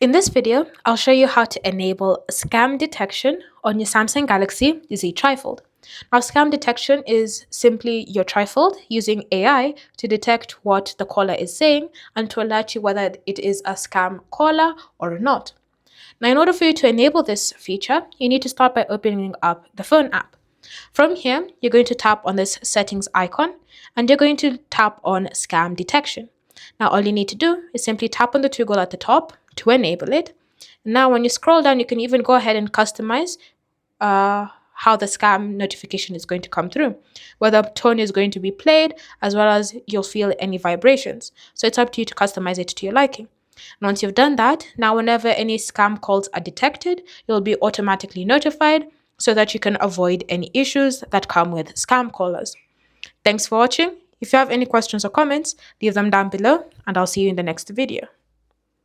In this video, I'll show you how to enable scam detection on your Samsung Galaxy Z TriFold. Now, scam detection is simply your TriFold using AI to detect what the caller is saying and to alert you whether it is a scam caller or not. Now, in order for you to enable this feature, you need to start by opening up the phone app. From here, you're going to tap on this settings icon and you're going to tap on scam detection. Now, all you need to do is simply tap on the toggle at the top to enable it. Now, when you scroll down, you can even go ahead and customize how the scam notification is going to come through, whether tone is going to be played, as well as you'll feel any vibrations. So it's up to you to customize it to your liking. And once you've done that, now whenever any scam calls are detected, you'll be automatically notified so that you can avoid any issues that come with scam callers. Thanks for watching. If you have any questions or comments, leave them down below, and I'll see you in the next video.